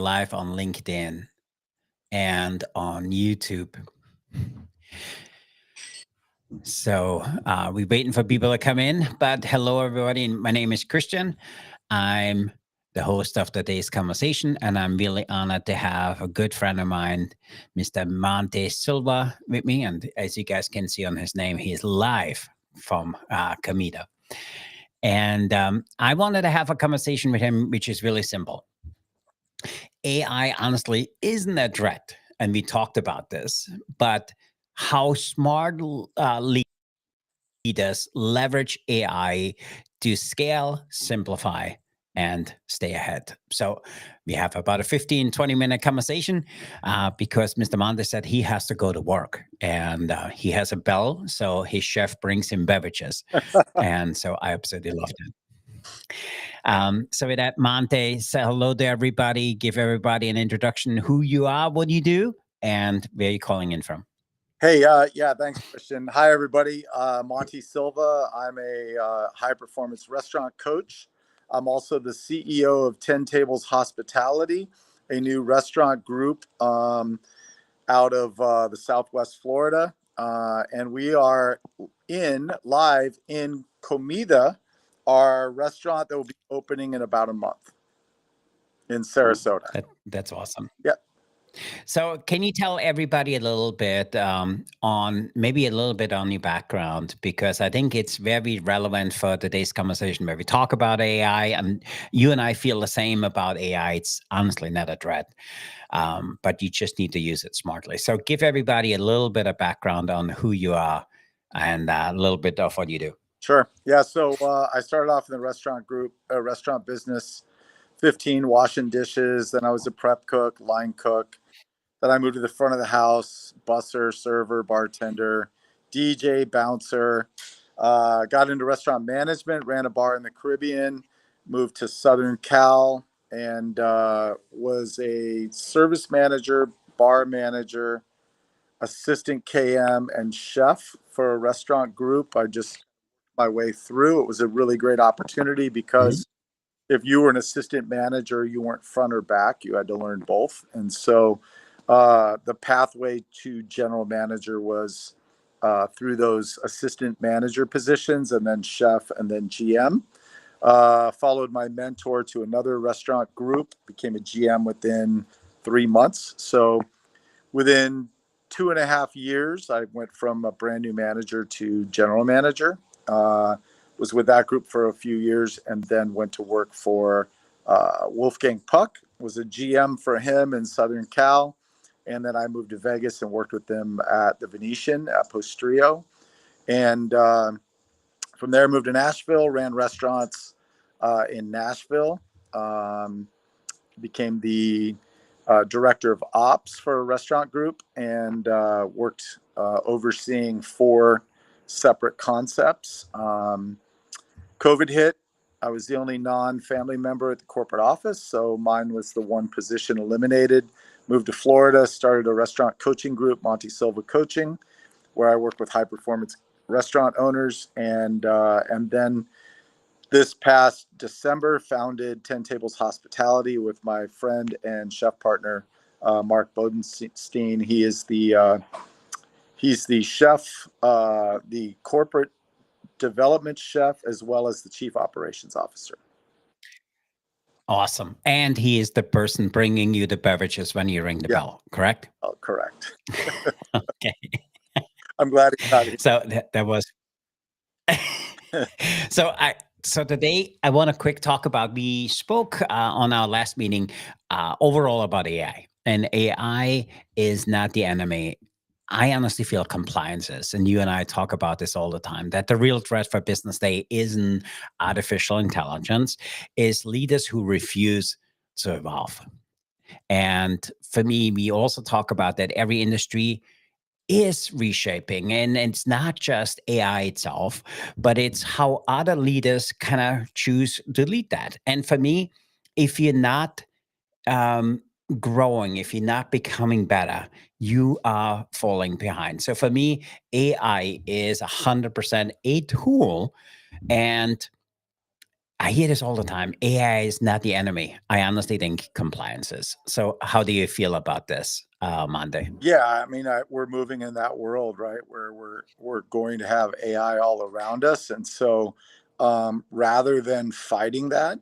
live on LinkedIn and on YouTube. So we're waiting for people to come in. But hello, everybody. My name is Christian. I'm the host of today's conversation, and I'm really honored to have a good friend of mine, Mr. Monte Silva, with me. And as you guys can see on his name, he's live from Comida. And I wanted to have a conversation with him, which is really simple. AI honestly isn't a threat, and we talked about this, but how smart leaders leverage AI to scale, simplify, and stay ahead. So we have about a 15-20 minute conversation because Mr. Monte said he has to go to work, and he has a bell, so his chef brings him beverages. And so I absolutely loved it. So with that, Monte, say hello to everybody. Give everybody an introduction, who you are, what you do, and where you're calling in from. Hey, yeah, thanks, Christian. Hi, everybody. Monte Silva. I'm a high-performance restaurant coach. I'm also the CEO of 10 Tables Hospitality, a new restaurant group out of the Southwest Florida. And we are live in Comida, our restaurant that will be opening in about a month in Sarasota. That's awesome. Yeah. So can you tell everybody a little bit on your background, because I think it's very relevant for today's conversation where we talk about AI, and you and I feel the same about AI. It's honestly not a threat, but you just need to use it smartly. So give everybody a little bit of background on who you are and a little bit of what you do. Sure. Yeah. So I started off in the restaurant business, 15 washing dishes. Then I was a prep cook, line cook. Then I moved to the front of the house, busser, server, bartender, DJ, bouncer. Got into restaurant management, ran a bar in the Caribbean, moved to Southern Cal, and was a service manager, bar manager, assistant KM, and chef for a restaurant group. I just my way through. It was a really great opportunity because if you were an assistant manager, you weren't front or back. You had to learn both. And so the pathway to general manager was through those assistant manager positions, and then chef, and then GM. Followed my mentor to another restaurant group, became a GM within 3 months. So within 2.5 years, I went from a brand new manager to general manager. Was with that group for a few years, and then went to work for Wolfgang Puck, was a GM for him in Southern Cal. And then I moved to Vegas and worked with them at the Venetian at Postrio. And from there, moved to Nashville, ran restaurants in Nashville, became the director of ops for a restaurant group, and worked overseeing 4 separate concepts. COVID hit. I was the only non-family member at the corporate office, so mine was the one position eliminated. Moved to Florida, started a restaurant coaching group, Monte Silva Coaching, where I work with high-performance restaurant owners, and then this past December founded 10 Tables Hospitality with my friend and chef partner, Mark Bodenstein. He's the chef, the corporate development chef, as well as the chief operations officer. Awesome. And he is the person bringing you the beverages when you ring the bell, correct? Oh, correct. Okay. I'm glad he got it. So that was... So today I want to quick talk about, we spoke on our last meeting overall about AI, and AI is not the enemy. I honestly feel compliance is, and you and I talk about this all the time, that the real threat for business today isn't artificial intelligence, is leaders who refuse to evolve. And for me, we also talk about that every industry is reshaping, and it's not just AI itself, but it's how other leaders kind of choose to lead that. And for me, if you're not growing, if you're not becoming better, you are falling behind. So for me, AI is 100% a tool, and I hear this all the time. AI is not the enemy. I honestly think compliance is. So how do you feel about this, Monday? Yeah, I mean, we're moving in that world, right, where we're going to have AI all around us, and so rather than fighting that,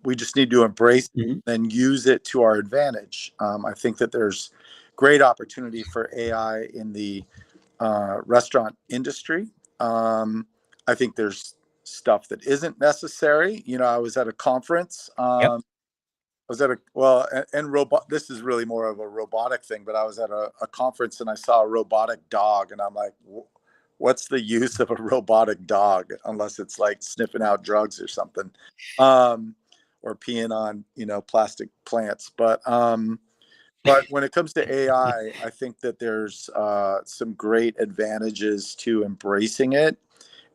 we just need to embrace Mhm. and use it to our advantage. I think that there's great opportunity for AI in the restaurant industry. I think there's stuff that isn't necessary. You know, I was at a conference. Yep. I was at a well, and robot. This is really more of a robotic thing, but I was at a conference and I saw a robotic dog, and I'm like, what's the use of a robotic dog unless it's like sniffing out drugs or something, um, or peeing on plastic plants. But when it comes to AI, I think that there's some great advantages to embracing it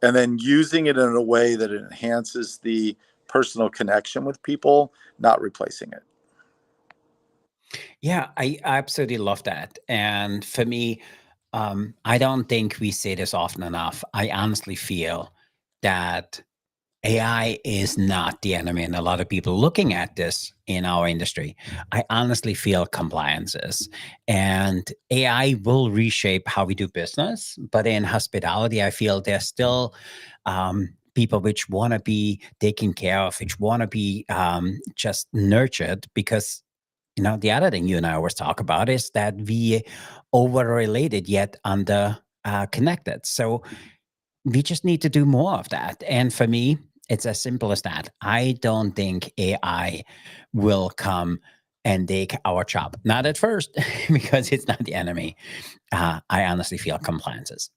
and then using it in a way that it enhances the personal connection with people, not replacing it. Yeah, I absolutely love that. And for me, I don't think we say this often enough. I honestly feel that AI is not the enemy, and a lot of people looking at this in our industry, I honestly feel compliance is. And AI will reshape how we do business, but in hospitality, I feel there's still people which want to be taken care of, which want to be just nurtured because the other thing you and I always talk about is that we over related yet under connected. So we just need to do more of that. And for me, it's as simple as that. I don't think AI will come and take our job. Not at first, because it's not the enemy. I honestly feel compliances.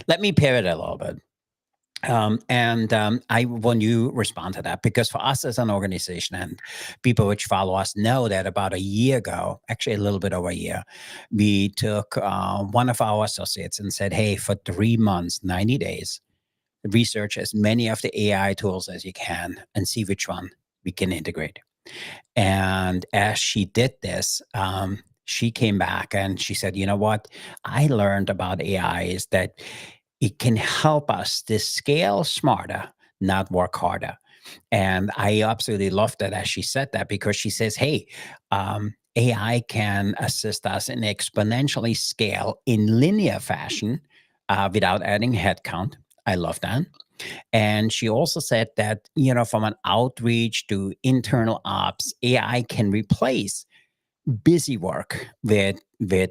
Let me pivot a little bit. And I want you respond to that because for us as an organization and people which follow us know that about a year ago, actually a little bit over a year, we took one of our associates and said, hey, for 3 months, 90 days, research as many of the AI tools as you can and see which one we can integrate. And as she did this, she came back and she said, you know what? I learned about AI is that it can help us to scale smarter, not work harder. And I absolutely love that as she said that because she says, hey, AI can assist us in exponentially scale in linear fashion without adding headcount. I love that. And she also said that, from an outreach to internal ops, AI can replace busy work with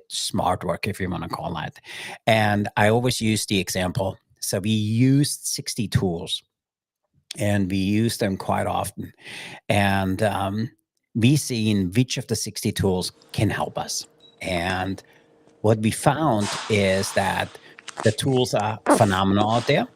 smart work, if you want to call it. And I always use the example. So we used 60 tools and we use them quite often. And we seen which of the 60 tools can help us. And what we found is that the tools are phenomenal out there.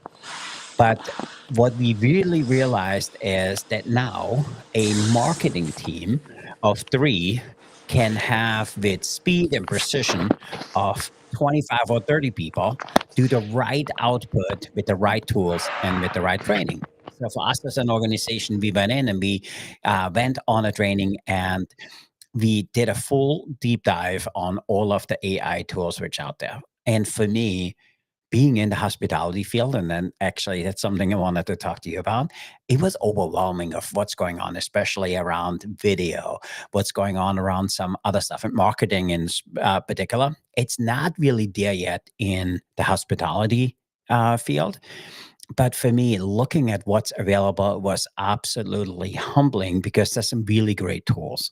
But what we really realized is that now a marketing team of three can have, with speed and precision of 25 or 30 people, do the right output with the right tools and with the right training. So for us as an organization, we went in and we went on a training and we did a full deep dive on all of the AI tools which are out there. And for me, being in the hospitality field, and then actually that's something I wanted to talk to you about. It was overwhelming of what's going on, especially around video, what's going on around some other stuff, and marketing in particular. It's not really there yet in the hospitality field. But for me, looking at what's available was absolutely humbling because there's some really great tools.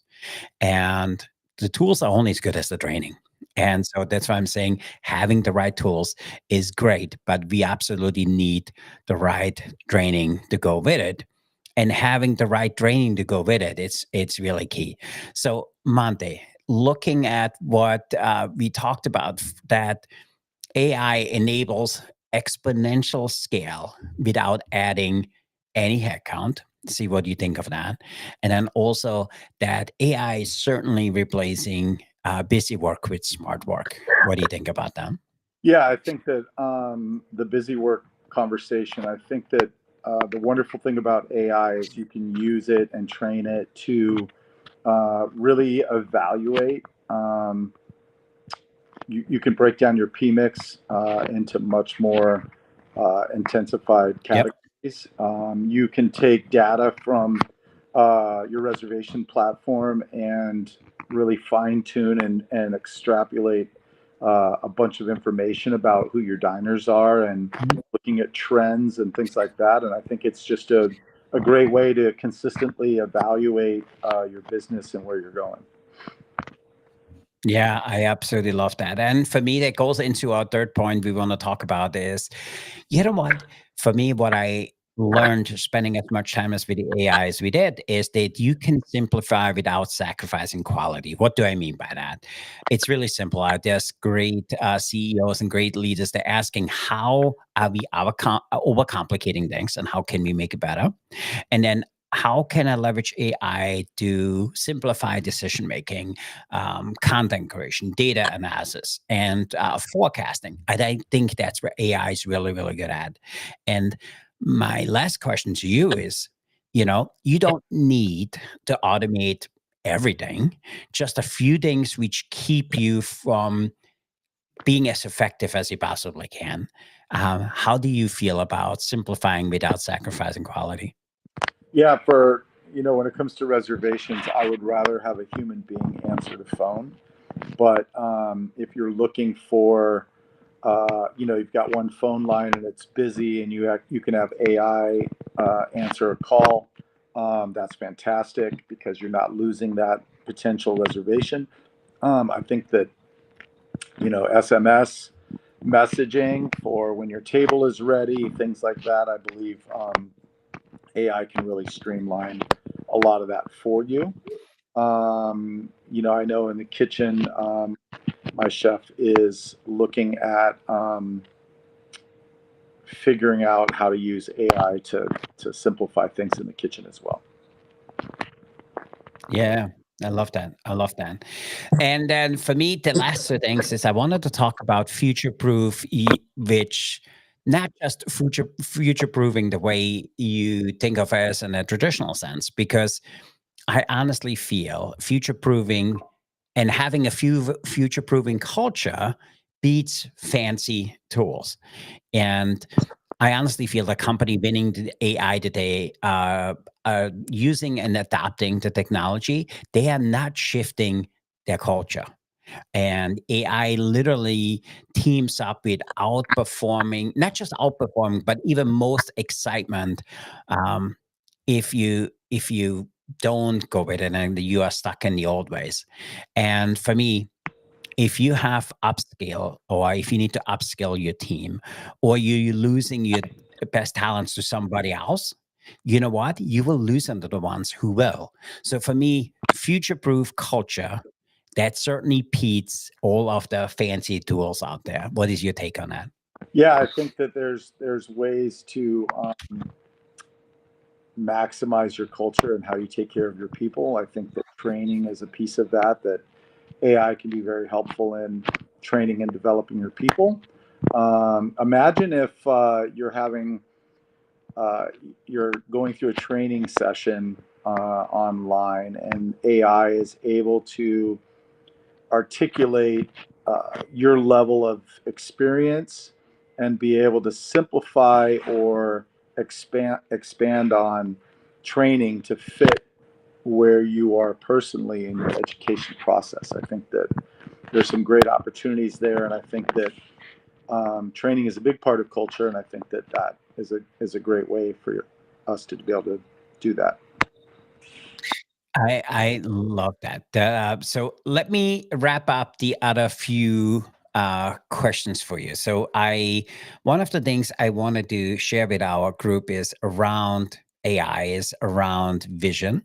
And the tools are only as good as the training. And so that's why I'm saying having the right tools is great, but we absolutely need the right training to go with it. And having the right training to go with it, it's really key. So Monte, looking at what we talked about, that AI enables exponential scale without adding any headcount. See what you think of that. And then also that AI is certainly replacing busy work with smart work. What do you think about that? Yeah, I think that the busy work conversation, I think that the wonderful thing about AI is you can use it and train it to really evaluate. You can break down your PMix into much more intensified Yep. categories. You can take data from your reservation platform and really fine tune and extrapolate a bunch of information about who your diners are and Mhm. looking at trends and things like that. And I think it's just a great way to consistently evaluate your business and where you're going. Yeah, I absolutely love that. And for me, that goes into our third point we want to talk about is, you know what? For me, what I learned spending as much time as with the AI as we did is that you can simplify without sacrificing quality. What do I mean by that? It's really simple. There's great CEOs and great leaders. They're asking, how are we overcomplicating things and how can we make it better? And then how can I leverage AI to simplify decision making, content creation, data analysis, and forecasting? I think that's where AI is really, really good at. And my last question to you is, you don't need to automate everything, just a few things which keep you from being as effective as you possibly can. How do you feel about simplifying without sacrificing quality? Yeah, when it comes to reservations, I would rather have a human being answer the phone. But if you're looking for, you've got one phone line and it's busy, and you can have AI answer a call. That's fantastic because you're not losing that potential reservation. I think that SMS messaging for when your table is ready, things like that. I believe AI can really streamline a lot of that for you. I know in the kitchen, my chef is looking at figuring out how to use AI to simplify things in the kitchen as well. Yeah, I love that. I love that. And then for me, the last two things is I wanted to talk about future proof, which not just future proofing the way you think of as in a traditional sense, because I honestly feel future proving and having a few future proving culture beats fancy tools. And I honestly feel the company winning the AI today, using and adapting the technology, they are not shifting their culture. And AI literally teams up with outperforming, not just outperforming, but even most excitement. Um, if you don't go with it and you are stuck in the old ways. And for me, if you have upskill or if you need to upskill your team or you're losing your best talents to somebody else, you know what? You will lose them to the ones who will. So for me, future proof culture, that certainly beats all of the fancy tools out there. What is your take on that? Yeah, I think that there's ways to maximize your culture and how you take care of your people. I think that training is a piece of that. That AI can be very helpful in training and developing your people. Imagine if uh, you're going through a training session online, and AI is able to articulate your level of experience and be able to simplify or expand on training to fit where you are personally in your education process. I think that there's some great opportunities there, and I think that training is a big part of culture, and I think that that is a great way for us to be able to do that. I love that. So let me wrap up the other few questions for you. So I one of the things I wanted to share with our group is around AI, is around vision.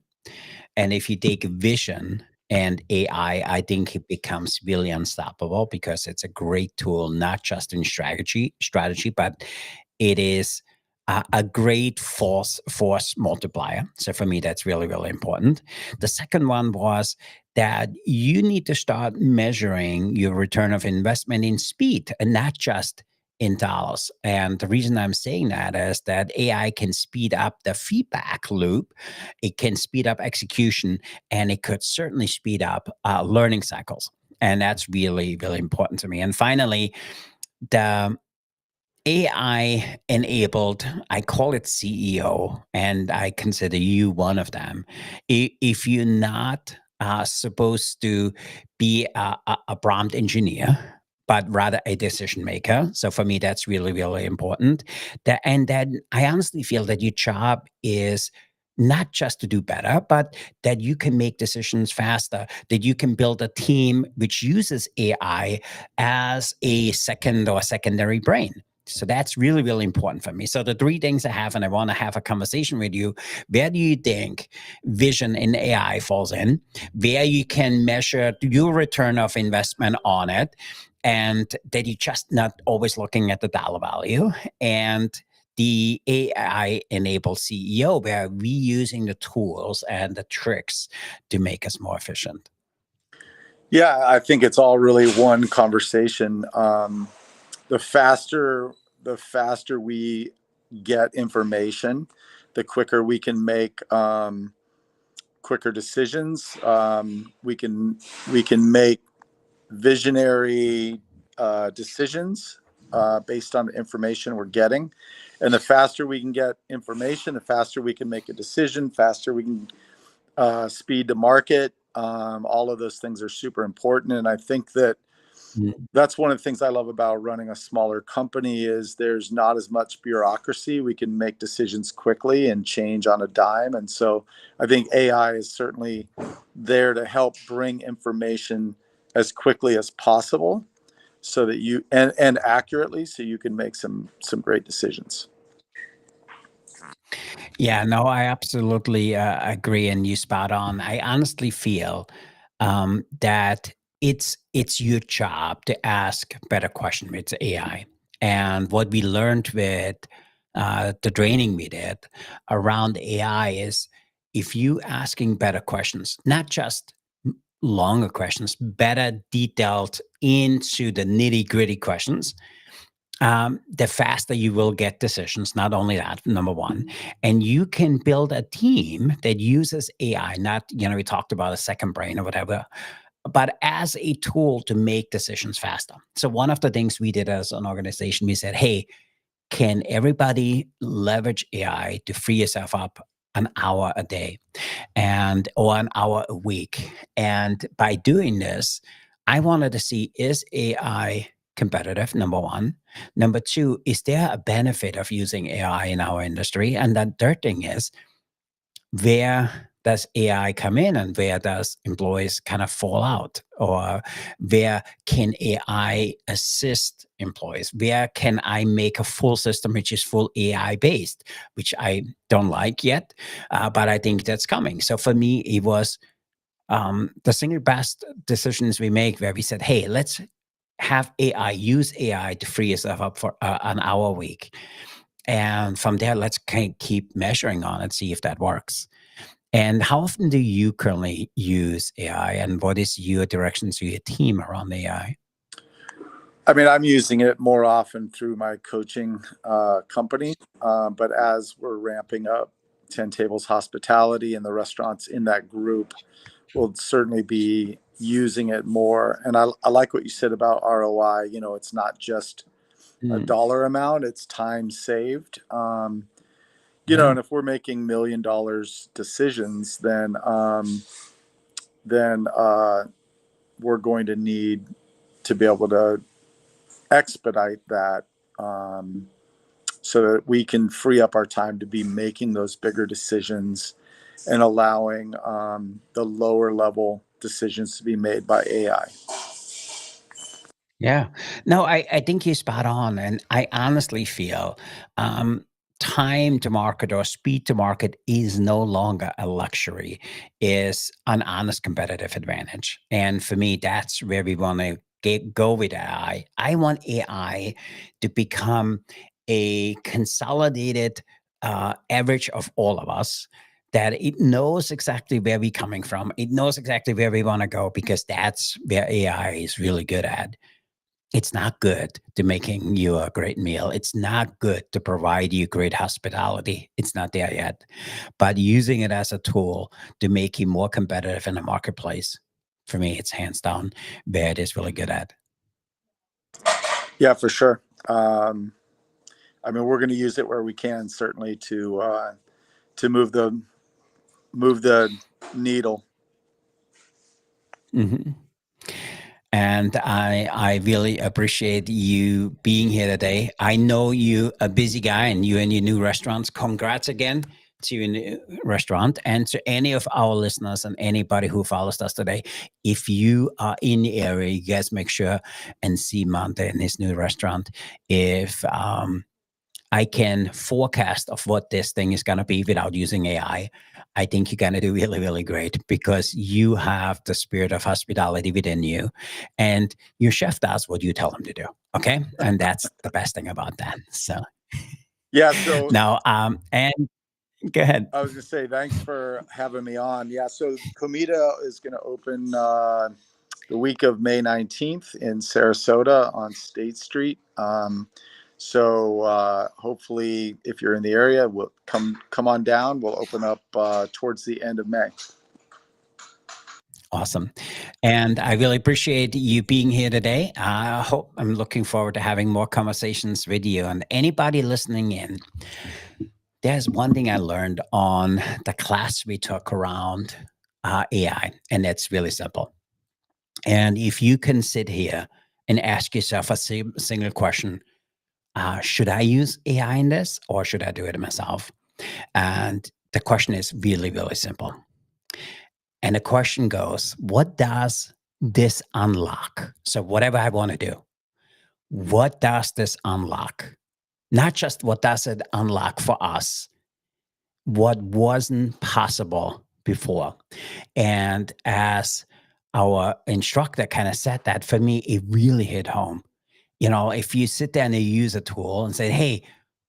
And if you take vision and AI, I think it becomes really unstoppable because it's a great tool, not just in strategy, but it is a great force multiplier. So for me, that's really, really important. The second one was that you need to start measuring your return of investment in speed and not just in dollars. And the reason I'm saying that is that AI can speed up the feedback loop, it can speed up execution, and it could certainly speed up learning cycles. And that's really, really important to me. And finally, the AI enabled, I call it CEO, and I consider you one of them. If you're not supposed to be a prompt engineer, but rather a decision maker. So for me, that's really, really important. And then I honestly feel that your job is not just to do better, but that you can make decisions faster, that you can build a team which uses AI as a second or secondary brain. So that's really, really important for me. So the three things I have, and I want to have a conversation with you. Where do you think vision in AI falls in? Where you can measure your return of investment on it, and that you're just not always looking at the dollar value, and the AI enabled CEO, where we using the tools and the tricks to make us more efficient. Yeah, I think it's all really one conversation. The faster the faster we get information, the quicker we can make quicker decisions. We can make visionary decisions based on the information we're getting. And the faster we can get information, the faster we can make a decision, faster we can speed to market. All of those things are super important. And I think that Mm. that's one of the things I love about running a smaller company is there's not as much bureaucracy. We can make decisions quickly and change on a dime. And so I think AI is certainly there to help bring information as quickly as possible so that you and accurately so you can make some great decisions. Yeah, no, I absolutely agree, and you spot on. I honestly feel that it's your job to ask better questions with AI. And what we learned with the training we did around AI is if you asking better questions, not just longer questions, better detailed into the nitty gritty questions, the faster you will get decisions. Not only that, number one, and you can build a team that uses AI. Not, we talked about a second brain or whatever, but as a tool to make decisions faster. So one of the things we did as an organization, we said, hey, can everybody leverage AI to free yourself up an hour a day and or an hour a week? And by doing this, I wanted to see, is AI competitive? Number one. Number two, is there a benefit of using AI in our industry? And the third thing is, where does AI come in and where does employees kind of fall out? Or where can AI assist employees? Where can I make a full system which is full AI based, which I don't like yet, but I think that's coming. So for me, it was the single best decisions we make where we said, hey, let's have AI, use AI to free yourself up for an hour a week. And from there, let's keep measuring on it, see if that works. And how often do you currently use AI, and what is your direction to your team around AI? I mean, I'm using it more often through my coaching company, but as we're ramping up 10 Tables Hospitality and the restaurants in that group, we'll certainly be using it more. And I like what you said about ROI. It's not just a Mm, dollar amount, it's time saved. yeah. And if we're making $1 million decisions, then we're going to need to be able to expedite that so that we can free up our time to be making those bigger decisions and allowing the lower level decisions to be made by AI. Yeah. No, I think you're spot on. And I honestly feel um, time to market or speed to market is no longer a luxury, is an honest competitive advantage. And for me, that's where we want to go with AI. I want AI to become a consolidated average of all of us. That it knows exactly where we're coming from. It knows exactly where we want to go because that's where AI is really good at. It's not good to making you a great meal. It's not good to provide you great hospitality. It's not there yet. But using it as a tool to make you more competitive in the marketplace, for me, it's hands down where it is really good at. Yeah, for sure. Um, I mean, we're going to use it where we can, certainly to move the needle. Mhm. And I really appreciate you being here today. I know you a busy guy, and you and your new restaurants. Congrats again to your new restaurant, and to any of our listeners and anybody who follows us today. If you are in the area, you guys make sure and see Monte and his new restaurant. If I can forecast of what this thing is going to be without using I think you're going to do really, really great, because you have the spirit of hospitality within you, and your chef does what you tell him to do. Okay. And that's the best thing about that. So Yeah. So now, and go ahead. I was going to say, thanks for having me on. Yeah. So Comida is going to open the week of May 19th in Sarasota on State Street. So hopefully, if you're in the area, we'll come on down. We'll open up towards the end of May. Awesome. And I really appreciate you being here today. I'm looking forward to having more conversations with you. And anybody listening in, there's one thing I learned on the class we took around AI, and it's really simple. And if you can sit here and ask yourself a single question, should I use AI in this, or should I do it myself? And the question is really, really simple. And the question goes, what does this unlock? So, whatever I want to do, what does this unlock? Not just what does it unlock for us, what wasn't possible before. And as our instructor kind of said that, for me, it really hit home. If you sit there and you use a tool and say, hey,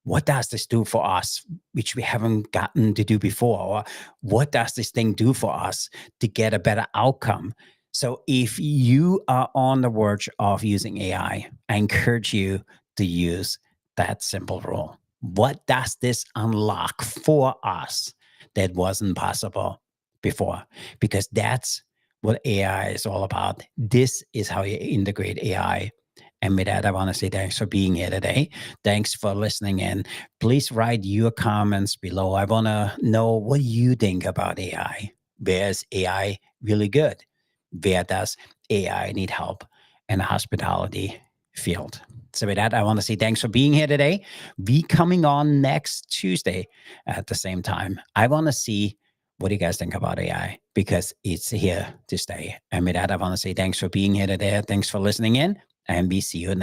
what does this do for us, which we haven't gotten to do before? Or what does this thing do for us to get a better outcome? So if you are on the verge of using AI, I encourage you to use that simple rule. What does this unlock for us that wasn't possible before? Because that's what AI is all about. This is how you integrate AI. And with that, I want to say thanks for being here today. Thanks for listening in. Please write your comments below. I want to know what you think about AI. Where is AI really good? Where does AI need help in the hospitality field? So with that, I want to say thanks for being here today. Be coming on next Tuesday at the same time. I want to see what do you guys think about AI, because it's here to stay. And with that, I want to say thanks for being here today. Thanks for listening in, and we see you next